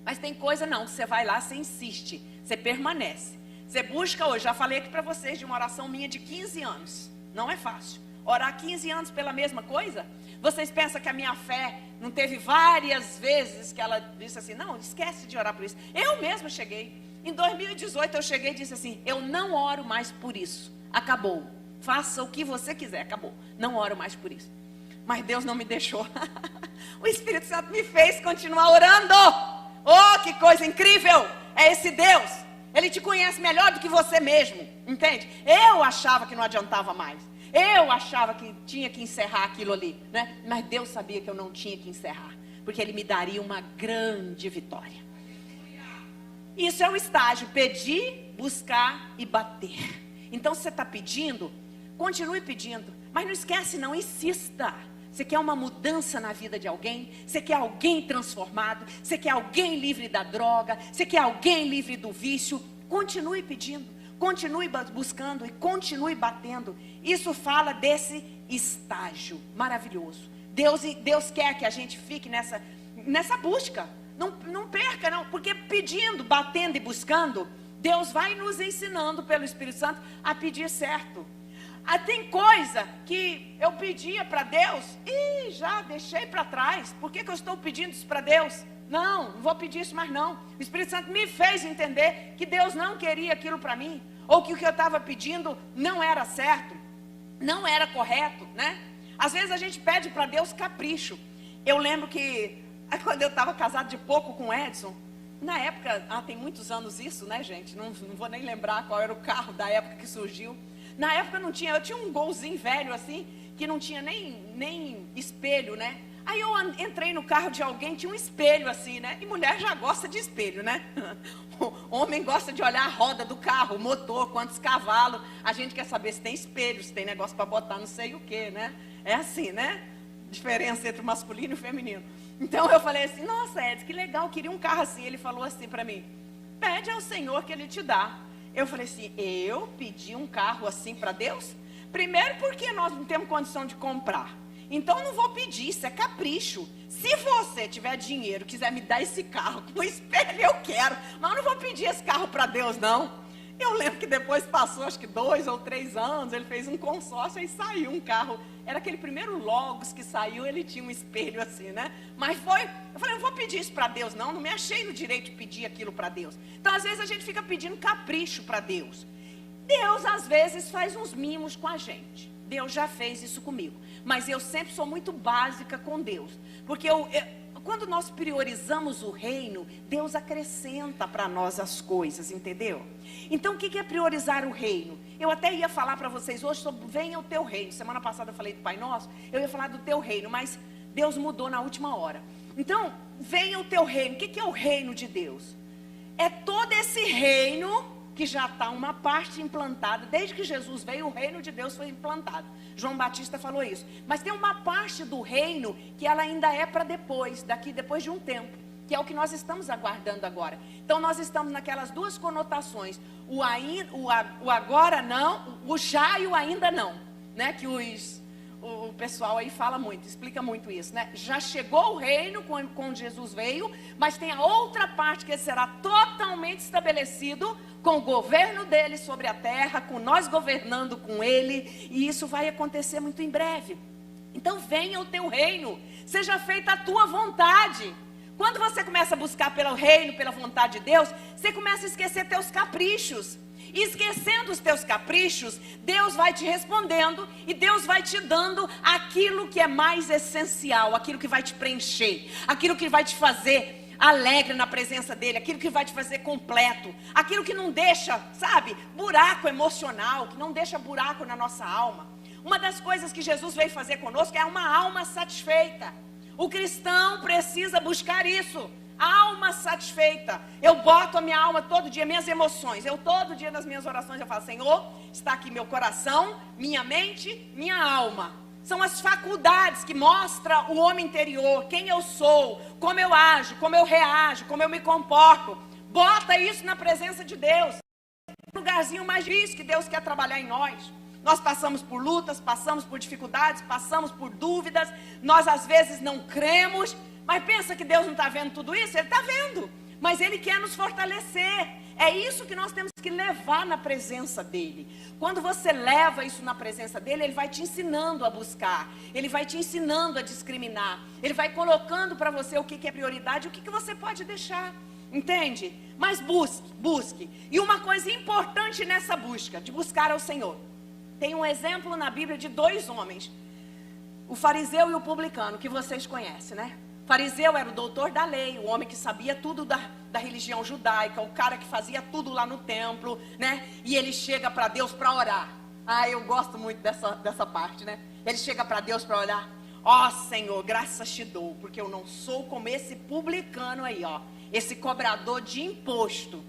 Mas tem coisa não, que você vai lá, você insiste, você permanece. Você busca hoje, já falei aqui para vocês de uma oração minha de 15 anos. Não é fácil. Orar 15 anos pela mesma coisa? Vocês pensam que a minha fé não teve várias vezes que ela disse assim, não, esquece de orar por isso. Eu mesma cheguei, em 2018 eu cheguei e disse assim, eu não oro mais por isso, acabou. Faça o que você quiser, acabou. Não oro mais por isso. Mas Deus não me deixou. O Espírito Santo me fez continuar orando. Oh, que coisa incrível! É esse Deus. Ele te conhece melhor do que você mesmo, entende? Eu achava que não adiantava mais. Eu achava que tinha que encerrar aquilo ali, né? Mas Deus sabia que eu não tinha que encerrar, porque Ele me daria uma grande vitória. Isso é o estágio, pedir, buscar e bater. Então, se você está pedindo, continue pedindo, mas não esquece não, insista. Você quer uma mudança na vida de alguém? Você quer alguém transformado? Você quer alguém livre da droga? Você quer alguém livre do vício? Continue pedindo, continue buscando e continue batendo. Isso fala desse estágio maravilhoso. Deus quer que a gente fique nessa busca. Não perca não, porque pedindo, batendo e buscando, Deus vai nos ensinando pelo Espírito Santo a pedir certo. Tem coisa que eu pedia para Deus e já deixei para trás. Por que eu estou pedindo isso para Deus? Não vou pedir isso mais não. O Espírito Santo me fez entender que Deus não queria aquilo para mim, ou que o que eu estava pedindo não era certo, não era correto, né? Às vezes a gente pede para Deus capricho. Eu lembro que quando eu estava casado de pouco com o Edson, na época, tem muitos anos isso, né, gente? Não vou nem lembrar qual era o carro da época que surgiu. Na época não tinha, eu tinha um golzinho velho assim, que não tinha nem espelho, né? Aí eu entrei no carro de alguém, tinha um espelho assim, né? E mulher já gosta de espelho, né? O homem gosta de olhar a roda do carro, o motor, quantos cavalos. A gente quer saber se tem espelho, se tem negócio para botar não sei o que, né? É assim, né? Diferença entre o masculino e o feminino. Então eu falei assim, nossa Edson, que legal, eu queria um carro assim. Ele falou assim para mim, pede ao Senhor que Ele te dá. Eu falei assim, eu pedi um carro assim para Deus? Primeiro porque nós não temos condição de comprar. Então eu não vou pedir, isso é capricho. Se você tiver dinheiro, quiser me dar esse carro com espelho, eu quero. Mas eu não vou pedir esse carro para Deus, não. Eu lembro que depois passou, acho que 2 ou 3 anos, ele fez um consórcio e saiu um carro. Era aquele primeiro Logos que saiu, ele tinha um espelho assim, né? Mas foi, eu falei, não vou pedir isso para Deus, não me achei no direito de pedir aquilo para Deus. Então, às vezes, a gente fica pedindo capricho para Deus. Deus, às vezes, faz uns mimos com a gente. Deus já fez isso comigo. Mas eu sempre sou muito básica com Deus. Porque quando nós priorizamos o reino, Deus acrescenta para nós as coisas, entendeu? Então, o que é priorizar o reino? Eu até ia falar para vocês hoje sobre venha o teu reino. Semana passada eu falei do Pai Nosso, eu ia falar do teu reino, mas Deus mudou na última hora. Então, venha o teu reino. O que é o reino de Deus? É todo esse reino que já está uma parte implantada. Desde que Jesus veio, o reino de Deus foi implantado. João Batista falou isso. Mas tem uma parte do reino que ela ainda é para depois, depois de um tempo, que é o que nós estamos aguardando agora. Então nós estamos naquelas duas conotações, o agora não, o já e o ainda não, né? Que o pessoal aí fala muito, explica muito isso, né? Já chegou o reino quando Jesus veio, mas tem a outra parte que será totalmente estabelecido com o governo dele sobre a terra, com nós governando com ele, e isso vai acontecer muito em breve. Então venha o teu reino, seja feita a tua vontade. Quando você começa a buscar pelo reino, pela vontade de Deus, você começa a esquecer teus caprichos. E esquecendo os teus caprichos, Deus vai te respondendo e Deus vai te dando aquilo que é mais essencial, aquilo que vai te preencher, aquilo que vai te fazer alegre na presença dele, aquilo que vai te fazer completo, aquilo que não deixa, sabe, buraco emocional, que não deixa buraco na nossa alma. Uma das coisas que Jesus veio fazer conosco é uma alma satisfeita. O cristão precisa buscar isso. Alma satisfeita. Eu boto a minha alma todo dia, minhas emoções. Eu todo dia nas minhas orações eu falo: Senhor, está aqui meu coração, minha mente, minha alma. São as faculdades que mostram o homem interior, quem eu sou, como eu ajo, como eu reajo, como eu me comporto. Bota isso na presença de Deus. É um lugarzinho mais difícil que Deus quer trabalhar em nós. Nós passamos por lutas, passamos por dificuldades, passamos por dúvidas. Nós às vezes não cremos. Mas pensa que Deus não está vendo tudo isso? Ele está vendo, mas Ele quer nos fortalecer. É isso que nós temos que levar na presença dEle. Quando você leva isso na presença dEle, Ele vai te ensinando a buscar. Ele vai te ensinando a discriminar. Ele vai colocando para você o que é prioridade e o que você pode deixar. Entende? Mas busque. E uma coisa importante nessa busca, de buscar ao Senhor. Tem um exemplo na Bíblia de dois homens. O fariseu e o publicano, que vocês conhecem, né? O fariseu era o doutor da lei, o homem que sabia tudo da religião judaica, o cara que fazia tudo lá no templo, né? E ele chega para Deus para orar. Ah, eu gosto muito dessa parte, né? Ele chega para Deus para orar. Ó Senhor, graças te dou, porque eu não sou como esse publicano aí, ó. Esse cobrador de imposto.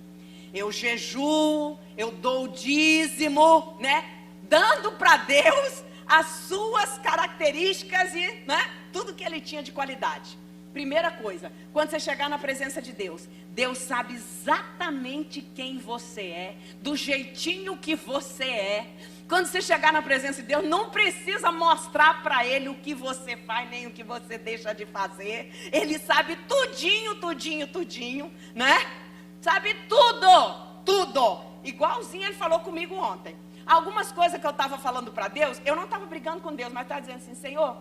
Eu jejuo, eu dou o dízimo, né? Dando para Deus as suas características e, né? Tudo que ele tinha de qualidade. Primeira coisa, quando você chegar na presença de Deus, Deus sabe exatamente quem você é, do jeitinho que você é. Quando você chegar na presença de Deus, não precisa mostrar para Ele o que você faz, nem o que você deixa de fazer. Ele sabe tudinho, né? Sabe tudo. Igualzinho Ele falou comigo ontem. Algumas coisas que eu estava falando para Deus, eu não estava brigando com Deus, mas estava dizendo assim: Senhor,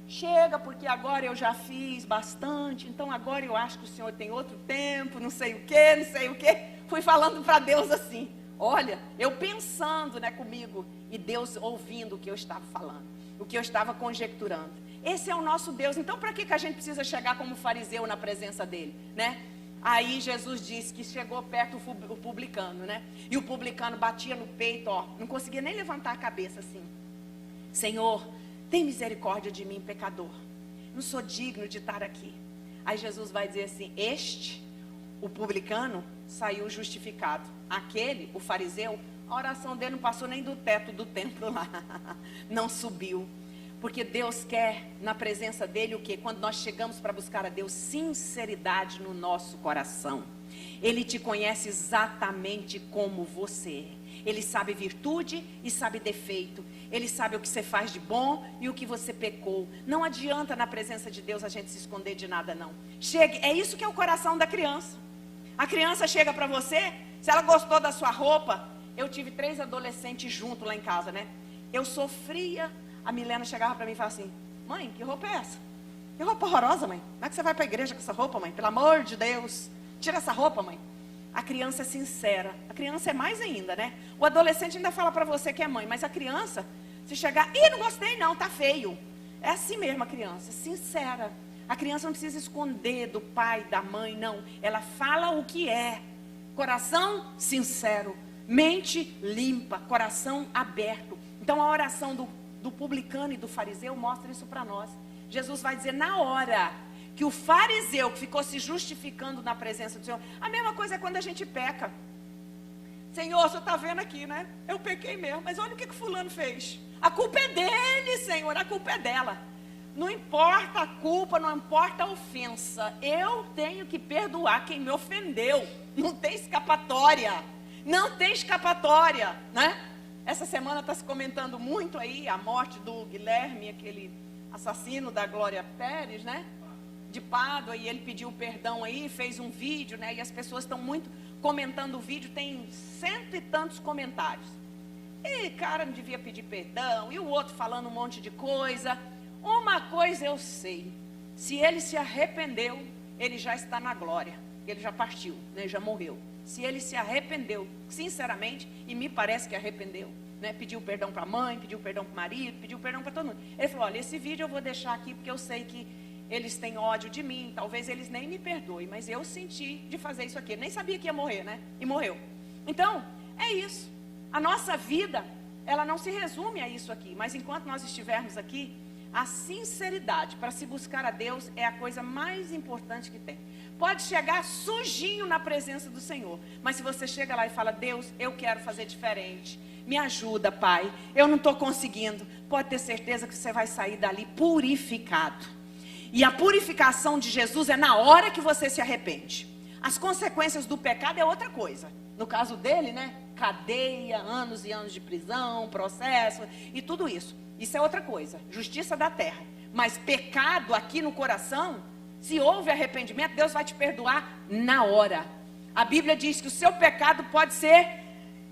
chega, porque agora eu já fiz bastante, então agora eu acho que o Senhor tem outro tempo, não sei o que. Fui falando para Deus assim, olha, eu pensando, né, comigo, e Deus ouvindo o que eu estava falando, o que eu estava conjecturando. Esse é o nosso Deus. Então para que a gente precisa chegar como fariseu na presença dele, né? Aí Jesus disse que chegou perto o publicano, né? E o publicano batia no peito, ó, não conseguia nem levantar a cabeça assim. Senhor, tem misericórdia de mim, pecador. Não sou digno de estar aqui. Aí Jesus vai dizer assim: o publicano, saiu justificado. Aquele, o fariseu, a oração dele não passou nem do teto do templo lá. Não subiu. Porque Deus quer na presença dele o quê? Quando nós chegamos para buscar a Deus, sinceridade no nosso coração. Ele te conhece exatamente como você é. Ele sabe virtude e sabe defeito. Ele sabe o que você faz de bom e o que você pecou. Não adianta na presença de Deus a gente se esconder de nada, não. Chegue, é isso que é o coração da criança. A criança chega para você, se ela gostou da sua roupa. Eu tive 3 adolescentes juntos lá em casa, né? Eu sofria. A Milena chegava para mim e falava assim: mãe, que roupa é essa? Que roupa horrorosa, mãe. Como é que você vai para a igreja com essa roupa, mãe? Pelo amor de Deus, tira essa roupa, mãe. A criança é sincera. A criança é mais ainda, né? O adolescente ainda fala para você que é mãe, mas a criança, se chegar, não gostei não, tá feio. É assim mesmo a criança, sincera. A criança não precisa esconder do pai, da mãe, não. Ela fala o que é. Coração sincero, mente limpa, coração aberto. Então a oração do publicano e do fariseu mostra isso para nós. Jesus vai dizer na hora que o fariseu que ficou se justificando na presença do Senhor. A mesma coisa é quando a gente peca. Senhor, você está vendo aqui, né? Eu pequei mesmo, mas olha o que fulano fez. A culpa é dele, Senhor, a culpa é dela. Não importa a culpa, não importa a ofensa. Eu tenho que perdoar quem me ofendeu. Não tem escapatória. Não tem escapatória, né? Essa semana está se comentando muito aí a morte do Guilherme, aquele assassino da Glória Pérez, né? De Pádua, e ele pediu perdão aí, fez um vídeo, né? E as pessoas estão muito comentando o vídeo, tem 100 e tantos comentários. E cara não devia pedir perdão, e o outro falando um monte de coisa. Uma coisa eu sei, se ele se arrependeu, ele já está na glória, ele já partiu, né? Já morreu. Se ele se arrependeu, sinceramente, e me parece que arrependeu, né? Pediu perdão para a mãe, pediu perdão para o marido, pediu perdão para todo mundo. Ele falou, olha, esse vídeo eu vou deixar aqui, porque eu sei que eles têm ódio de mim, talvez eles nem me perdoem, mas eu senti de fazer isso aqui. Eu nem sabia que ia morrer, né? E morreu. Então, é isso. A nossa vida, ela não se resume a isso aqui, mas enquanto nós estivermos aqui, a sinceridade para se buscar a Deus é a coisa mais importante que tem. Pode chegar sujinho na presença do Senhor, mas se você chega lá e fala, Deus, eu quero fazer diferente, me ajuda, Pai, eu não estou conseguindo, pode ter certeza que você vai sair dali purificado. E a purificação de Jesus é na hora que você se arrepende. As consequências do pecado é outra coisa. No caso dele, né, cadeia, anos e anos de prisão, processo e tudo isso. Isso é outra coisa, justiça da terra. Mas pecado aqui no coração, se houve arrependimento, Deus vai te perdoar na hora. A Bíblia diz que o seu pecado pode ser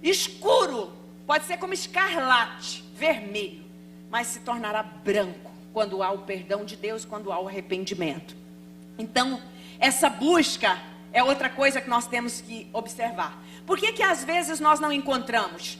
escuro, pode ser como escarlate, vermelho, mas se tornará branco quando há o perdão de Deus, quando há o arrependimento. Então, essa busca é outra coisa que nós temos que observar. Por que às vezes nós não encontramos?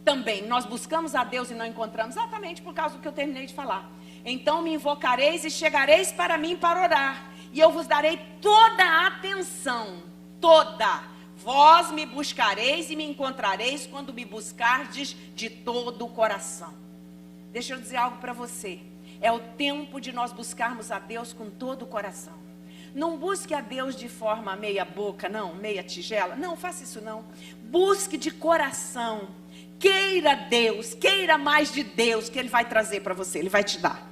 Também, nós buscamos a Deus e não encontramos, exatamente por causa do que eu terminei de falar. Então me invocareis e chegareis para mim para orar, e eu vos darei toda a atenção, toda. Vós me buscareis e me encontrareis quando me buscardes de todo o coração. Deixa eu dizer algo para você. É o tempo de nós buscarmos a Deus com todo o coração. Não busque a Deus de forma meia boca, não, meia tigela. Não, faça isso não. Busque de coração. Queira Deus, queira mais de Deus, que Ele vai trazer para você, Ele vai te dar.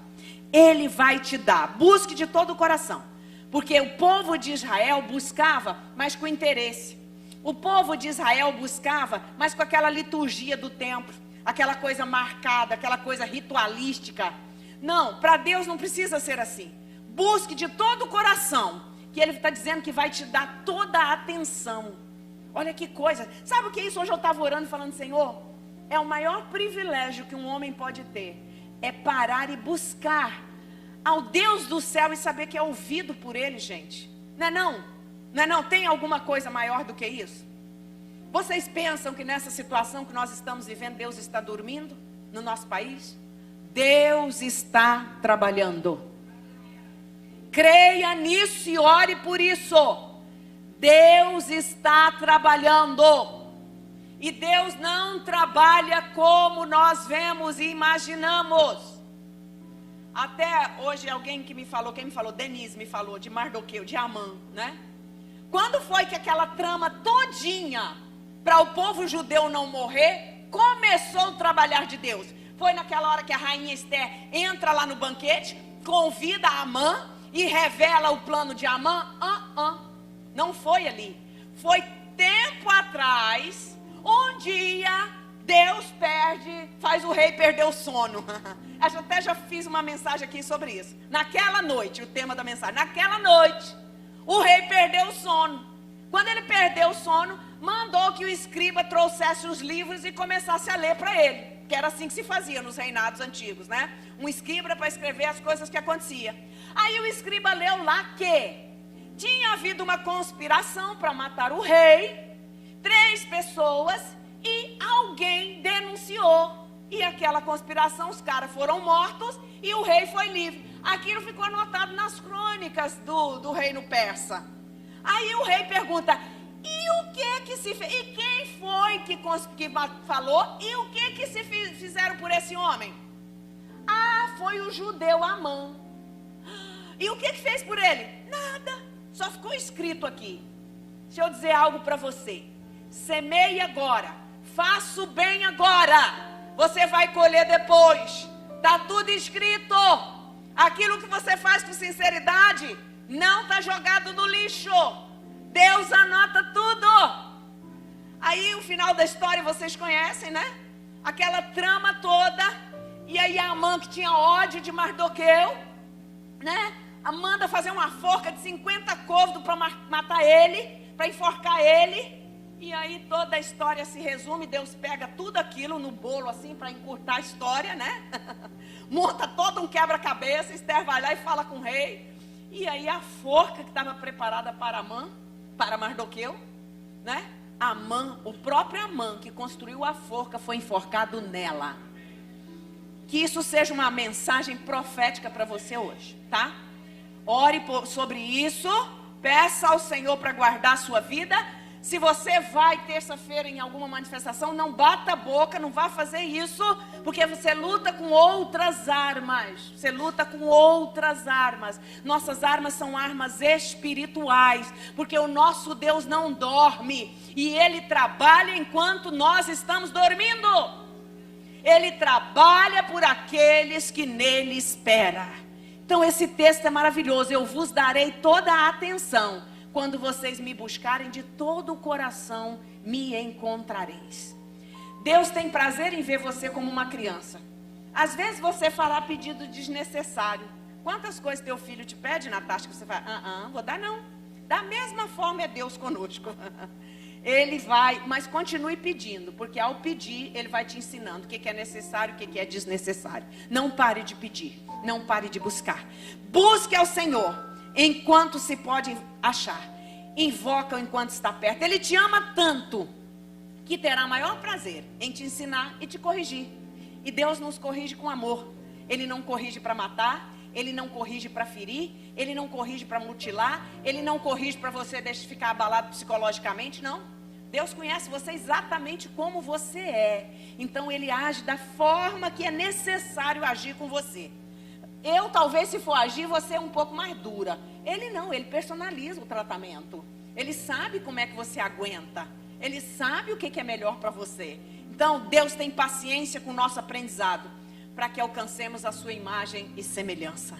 Ele vai te dar. Busque de todo o coração. Porque o povo de Israel buscava, mas com interesse. O povo de Israel buscava, mas com aquela liturgia do templo, aquela coisa marcada, aquela coisa ritualística. Não, para Deus não precisa ser assim. Busque de todo o coração, que Ele está dizendo que vai te dar toda a atenção. Olha que coisa. Sabe o que é isso? Hoje eu estava orando e falando, Senhor, é o maior privilégio que um homem pode ter. É parar e buscar ao Deus do céu e saber que é ouvido por Ele, gente. Não é não? Não é não? Tem alguma coisa maior do que isso? Vocês pensam que nessa situação que nós estamos vivendo, Deus está dormindo no nosso país? Deus está trabalhando. Creia nisso e ore por isso. Deus está trabalhando. E Deus não trabalha como nós vemos e imaginamos. Até hoje alguém que me falou, quem me falou? Denise me falou de Mardoqueu, de Amã, né? Quando foi que aquela trama todinha para o povo judeu não morrer, começou o trabalhar de Deus? Foi naquela hora que a rainha Esther entra lá no banquete, convida Amã e revela o plano de Amã? Não foi ali. Foi tempo atrás. Um dia, Deus faz o rei perder o sono. Eu até já fiz uma mensagem aqui sobre isso. Naquela noite, o tema da mensagem. Naquela noite, o rei perdeu o sono. Quando ele perdeu o sono, mandou que o escriba trouxesse os livros e começasse a ler para ele. Que era assim que se fazia nos reinados antigos, né? Um escriba para escrever as coisas que aconteciam. Aí o escriba leu lá que tinha havido uma conspiração para matar o rei. 3 pessoas e alguém denunciou. E aquela conspiração, os caras foram mortos e o rei foi livre. Aquilo ficou anotado nas crônicas do reino persa. Aí o rei pergunta, e o que se fez? E quem foi que falou? E o que se fizeram por esse homem? Foi o judeu Amã. E o que fez por ele? Nada, só ficou escrito aqui. Deixa eu dizer algo para você. Semeie agora, faça o bem agora, você vai colher depois. Está tudo escrito. Aquilo que você faz com sinceridade não está jogado no lixo. Deus anota tudo. Aí o final da história vocês conhecem, né? Aquela trama toda. E aí a Amã, que tinha ódio de Mardoqueu, né? Manda fazer uma forca de 50 côvados para matar ele, para enforcar ele. E aí toda a história se resume. Deus pega tudo aquilo no bolo assim para encurtar a história, né? Monta todo um quebra-cabeça. Esther vai lá e fala com o rei. E aí a forca que estava preparada para Amã, para Mardoqueu, né? Amã, o próprio Amã que construiu a forca, foi enforcado nela. Que isso seja uma mensagem profética para você hoje, tá? Ore sobre isso, peça ao Senhor para guardar a sua vida. Se você vai terça-feira em alguma manifestação, não bata a boca, não vá fazer isso, porque você luta com outras armas. Você luta com outras armas. Nossas armas são armas espirituais, porque o nosso Deus não dorme e Ele trabalha enquanto nós estamos dormindo. Ele trabalha por aqueles que nele esperam. Então esse texto é maravilhoso. Eu vos darei toda a atenção. Quando vocês me buscarem de todo o coração, me encontrareis. Deus tem prazer em ver você como uma criança. Às vezes você fará pedido desnecessário. Quantas coisas teu filho te pede, Natasha, que você vai, vou dar não. Da mesma forma é Deus conosco. Ele vai, mas continue pedindo, porque ao pedir, Ele vai te ensinando o que é necessário, o que é desnecessário. Não pare de pedir, não pare de buscar. Busque ao Senhor enquanto se pode achar. Invoca-o enquanto está perto. Ele te ama tanto que terá maior prazer em te ensinar e te corrigir. E Deus nos corrige com amor. Ele não corrige para matar, Ele não corrige para ferir, Ele não corrige para mutilar, Ele não corrige para você ficar abalado psicologicamente, não. Deus conhece você exatamente como você é. Então Ele age da forma que é necessário agir com você. Eu talvez, se for agir, você é um pouco mais dura. Ele não, Ele personaliza o tratamento. Ele sabe como é que você aguenta. Ele sabe o que é melhor para você. Então Deus tem paciência com o nosso aprendizado, para que alcancemos a sua imagem e semelhança.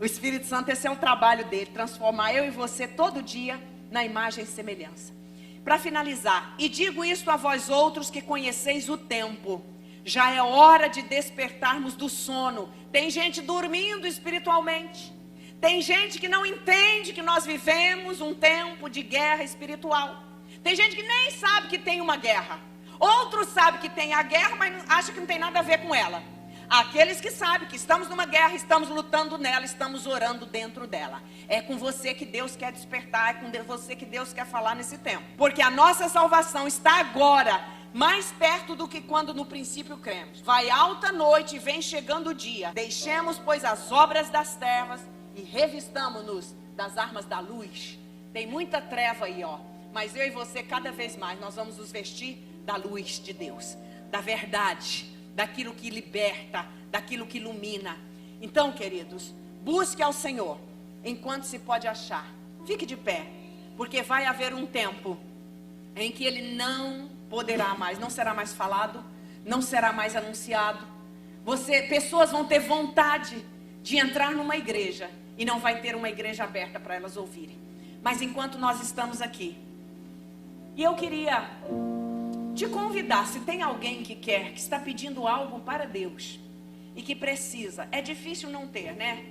O Espírito Santo, esse é o trabalho dele, transformar eu e você todo dia na imagem e semelhança. Para finalizar, e digo isto a vós outros que conheceis o tempo, já é hora de despertarmos do sono. Tem gente dormindo espiritualmente. Tem gente que não entende que nós vivemos um tempo de guerra espiritual. Tem gente que nem sabe que tem uma guerra. Outros sabem que tem a guerra, mas acham que não tem nada a ver com ela. Aqueles que sabem que estamos numa guerra, estamos lutando nela, estamos orando dentro dela. É com você que Deus quer despertar, é com você que Deus quer falar nesse tempo. Porque a nossa salvação está agora mais perto do que quando no princípio cremos. Vai alta noite e vem chegando o dia. Deixemos, pois, as obras das trevas e revistamo-nos das armas da luz. Tem muita treva aí, ó. Mas eu e você, cada vez mais, nós vamos nos vestir da luz de Deus, da verdade, daquilo que liberta, daquilo que ilumina. Então, queridos, busque ao Senhor enquanto se pode achar. Fique de pé, porque vai haver um tempo em que Ele não poderá mais, não será mais falado, não será mais anunciado. Pessoas vão ter vontade de entrar numa igreja e não vai ter uma igreja aberta para elas ouvirem. Mas enquanto nós estamos aqui, e eu queria te convidar, se tem alguém que está pedindo algo para Deus e que precisa, é difícil não ter, né?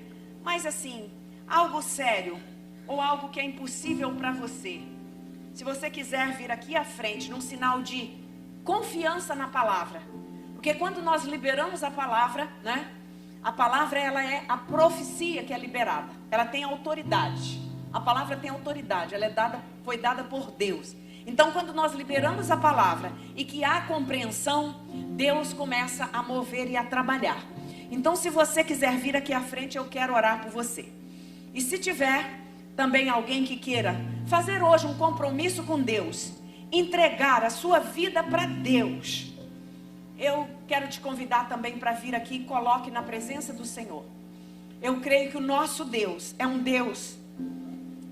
Mas assim, algo sério ou algo que é impossível para você. Se você quiser vir aqui à frente num sinal de confiança na palavra, porque quando nós liberamos a palavra, né? A palavra, ela é a profecia que é liberada. Ela tem autoridade. A palavra tem autoridade, ela foi dada por Deus. Então, quando nós liberamos a palavra e que há compreensão, Deus começa a mover e a trabalhar. Então, se você quiser vir aqui à frente, eu quero orar por você. E se tiver também alguém que queira fazer hoje um compromisso com Deus, entregar a sua vida para Deus, eu quero te convidar também para vir aqui e coloque na presença do Senhor. Eu creio que o nosso Deus é um Deus,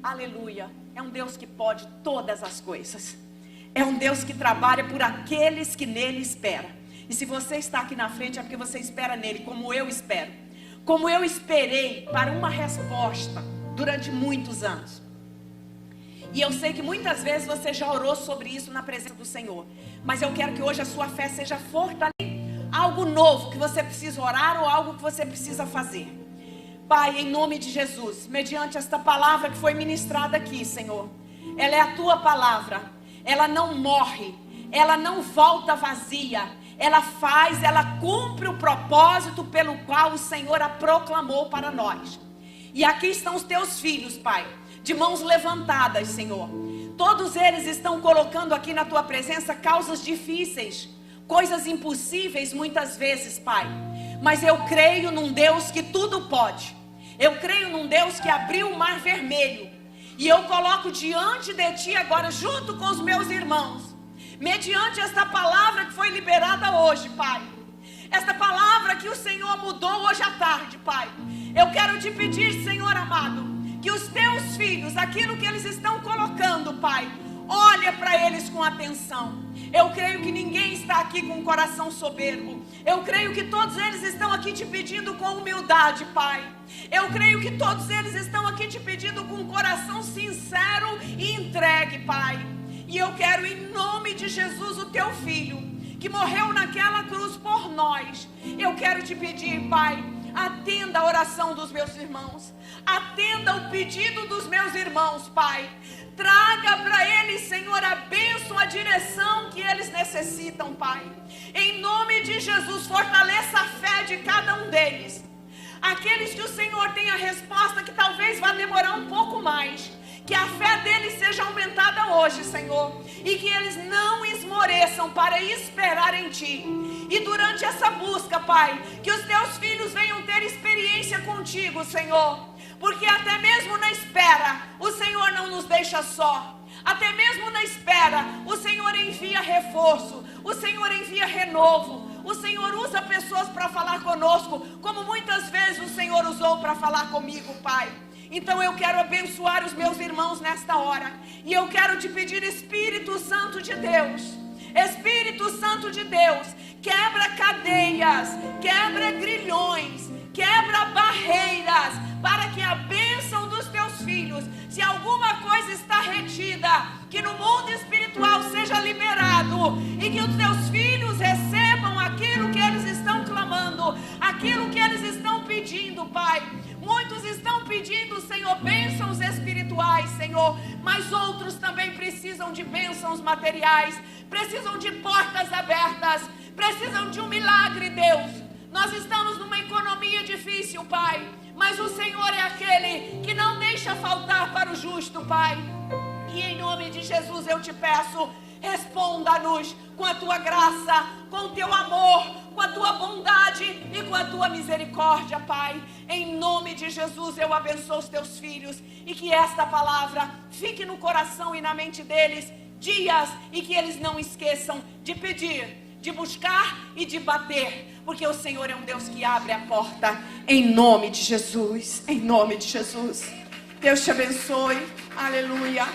aleluia, é um Deus que pode todas as coisas. é um Deus que trabalha por aqueles que nele esperam. E se você está aqui na frente é porque você espera nele, como eu espero. Como eu esperei para uma resposta durante muitos anos. E eu sei que muitas vezes você já orou sobre isso na presença do Senhor. Mas eu quero que hoje a sua fé seja fortalecida. Algo novo que você precisa orar ou algo que você precisa fazer. Pai, em nome de Jesus, mediante esta palavra que foi ministrada aqui, Senhor. Ela é a tua palavra. Ela não morre. Ela não volta vazia. Ela faz, ela cumpre o propósito pelo qual o Senhor a proclamou para nós. E aqui estão os teus filhos, Pai, de mãos levantadas, Senhor. Todos eles estão colocando aqui na tua presença causas difíceis, coisas impossíveis muitas vezes, Pai. Mas eu creio num Deus que tudo pode. Eu creio num Deus que abriu o mar vermelho. E eu coloco diante de ti agora, junto com os meus irmãos, mediante esta palavra que foi liberada hoje, Pai. Esta palavra que o Senhor mudou hoje à tarde, Pai. Eu quero te pedir, Senhor amado, que os teus filhos, aquilo que eles estão colocando, Pai, olha para eles com atenção. Eu creio que ninguém está aqui com um coração soberbo. Eu creio que todos eles estão aqui te pedindo com humildade, Pai. Eu creio que todos eles estão aqui te pedindo com um coração sincero e entregue, Pai. E eu quero, em nome de Jesus, o teu filho, que morreu naquela cruz por nós. Eu quero te pedir, Pai, atenda a oração dos meus irmãos. Atenda o pedido dos meus irmãos, Pai. Traga para eles, Senhor, a bênção, a direção que eles necessitam, Pai. Em nome de Jesus, fortaleça a fé de cada um deles. Aqueles que o Senhor tem a resposta, que talvez vá demorar um pouco mais. Que a fé deles seja aumentada hoje, Senhor. E que eles não esmoreçam para esperar em Ti. E durante essa busca, Pai, que os Teus filhos venham ter experiência contigo, Senhor. Porque até mesmo na espera, o Senhor não nos deixa só. Até mesmo na espera, o Senhor envia reforço. O Senhor envia renovo. O Senhor usa pessoas para falar conosco, como muitas vezes o Senhor usou para falar comigo, Pai. Então eu quero abençoar os meus irmãos nesta hora. E eu quero te pedir, Espírito Santo de Deus. Espírito Santo de Deus, quebra cadeias, quebra grilhões, quebra barreiras, para que a bênção dos teus filhos, se alguma coisa está retida, que no mundo espiritual seja liberado, e que os teus filhos recebam aquilo que eles estão clamando, aquilo que eles estão pedindo, Pai. Muitos estão pedindo, Senhor, bênçãos espirituais, Senhor, mas outros também precisam de bênçãos materiais, precisam de portas abertas, precisam de um milagre, Deus. Nós estamos numa economia difícil, Pai, mas o Senhor é aquele que não deixa faltar para o justo, Pai. E em nome de Jesus eu te peço, responda-nos com a tua graça, com o teu amor, com a tua bondade e com a tua misericórdia, Pai. Em nome de Jesus eu abençoo os teus filhos e que esta palavra fique no coração e na mente deles dias, e que eles não esqueçam de pedir, de buscar e de bater, porque o Senhor é um Deus que abre a porta. Em nome de Jesus, em nome de Jesus. Deus te abençoe. Aleluia.